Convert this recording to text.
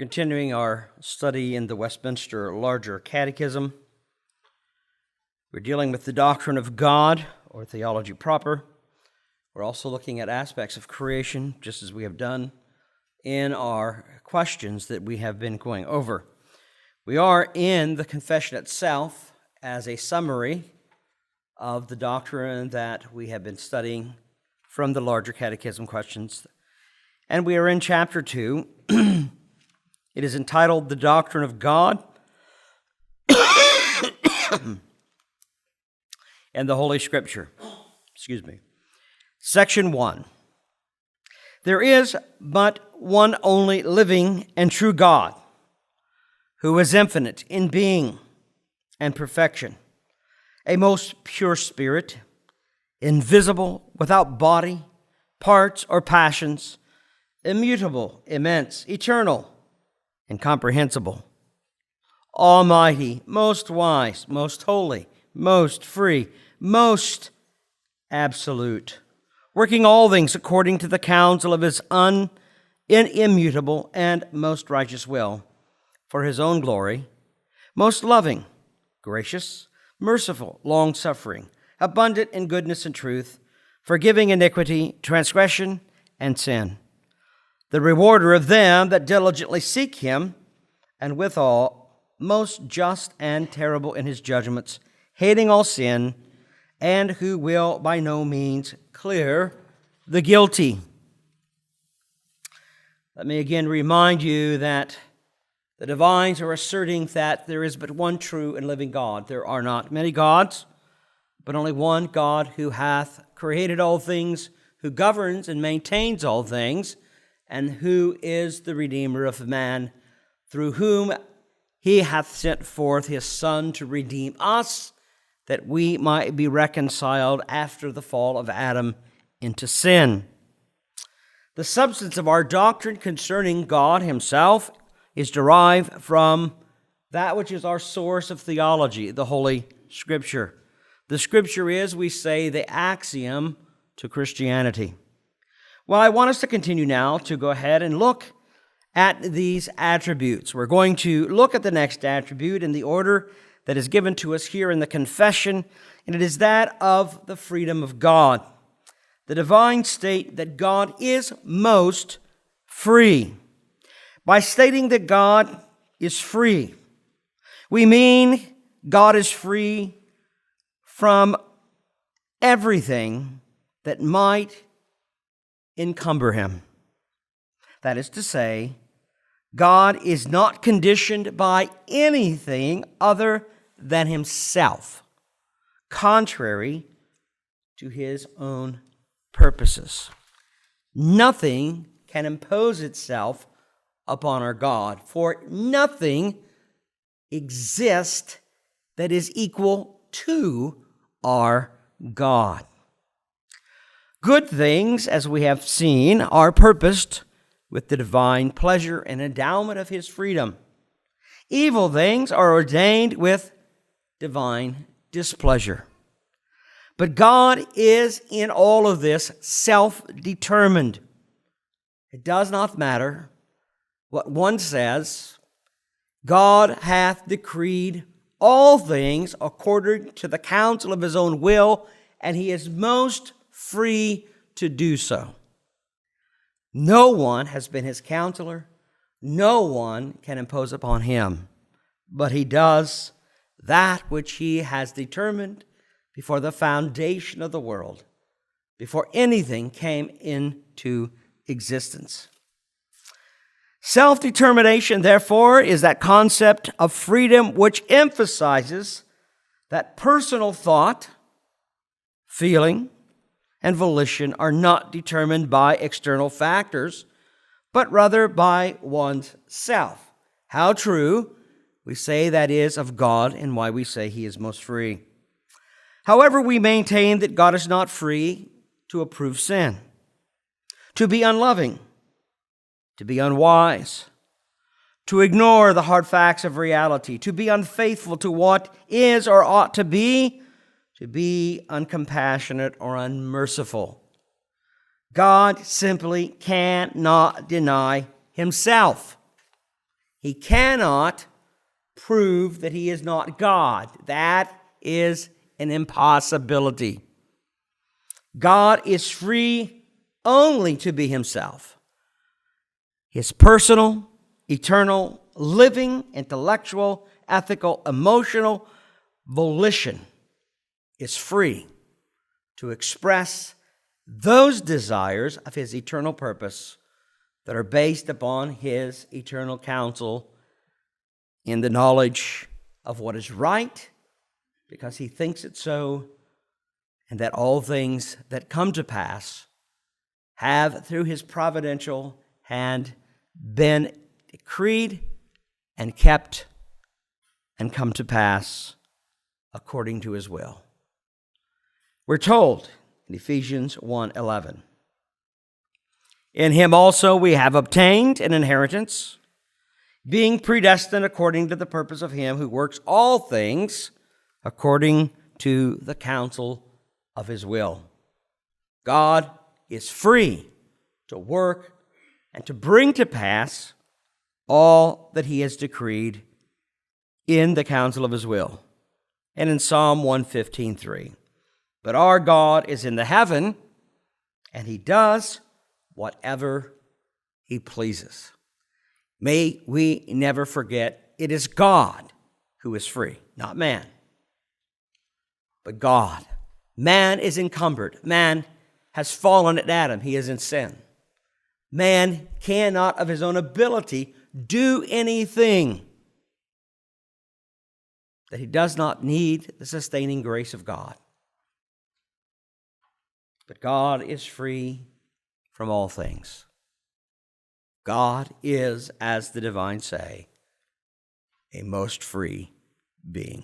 Continuing our study in the Westminster Larger Catechism, we're dealing with the doctrine of God, or theology proper. We're also looking at aspects of creation, just as we have done in our questions that we have been going over. We are in the confession itself as a summary of the doctrine that we have been studying from the Larger Catechism questions. And we are in chapter 2. It is entitled The Doctrine of God and the Holy Scripture. Section 1. There is but one only living and true God, who is infinite in being and perfection, a most pure spirit, invisible, without body, parts, or passions, immutable, immense, eternal, incomprehensible, almighty, most wise, most holy, most free, most absolute, working all things according to the counsel of his inimmutable and most righteous will, for his own glory, most loving, gracious, merciful, long-suffering, abundant in goodness and truth, forgiving iniquity, transgression, and sin, the rewarder of them that diligently seek him, and withal most just and terrible in his judgments, hating all sin, and who will by no means clear the guilty. Let me again remind you that the divines are asserting that there is but one true and living God. There are not many gods, but only one God who hath created all things, who governs and maintains all things, and who is the Redeemer of man, through whom he hath sent forth his Son to redeem us, that we might be reconciled after the fall of Adam into sin. The substance of our doctrine concerning God himself is derived from that which is our source of theology, the Holy Scripture. The Scripture is, we say, the axiom to Christianity. Well, I want us to continue now to go ahead and look at these attributes. We're going to look at the next attribute in the order that is given to us here in the confession, and it is that of the freedom of God. The divines state that God is most free. By stating that God is free, we mean God is free from everything that might encumber him. That is to say, God is not conditioned by anything other than himself, contrary to his own purposes. Nothing can impose itself upon our God, for nothing exists that is equal to our God. Good things, as we have seen, are purposed with the divine pleasure and endowment of his freedom. Evil things are ordained with divine displeasure. But God is in all of this self-determined. It does not matter what one says. God hath decreed all things according to the counsel of his own will, and he is most free to do so. No one has been his counselor. No one can impose upon him. But he does that which he has determined before the foundation of the world, before anything came into existence. Self-determination, therefore, is that concept of freedom which emphasizes that personal thought, feeling, and volition are not determined by external factors, but rather by one's self. How true we say that is of God, and why we say he is most free. However, we maintain that God is not free to approve sin, to be unloving, to be unwise, to ignore the hard facts of reality, to be unfaithful to what is or ought to be uncompassionate or unmerciful. God simply cannot deny himself. He cannot prove that he is not God. That is an impossibility. God is free only to be himself. His personal, eternal, living, intellectual, ethical, emotional volition is free to express those desires of his eternal purpose that are based upon his eternal counsel in the knowledge of what is right, because he thinks it so, and that all things that come to pass have, through his providential hand, been decreed and kept and come to pass according to his will. We're told in Ephesians 1:11, in him also we have obtained an inheritance, being predestined according to the purpose of him who works all things according to the counsel of his will. God is free to work and to bring to pass all that he has decreed in the counsel of his will. And in Psalm 115:3, but our God is in the heaven, and he does whatever he pleases. May we never forget, it is God who is free, not man, but God. Man is encumbered. Man has fallen at Adam. He is in sin. Man cannot of his own ability do anything, that he does not need the sustaining grace of God. But God is free from all things. God is, as the divines say, a most free being.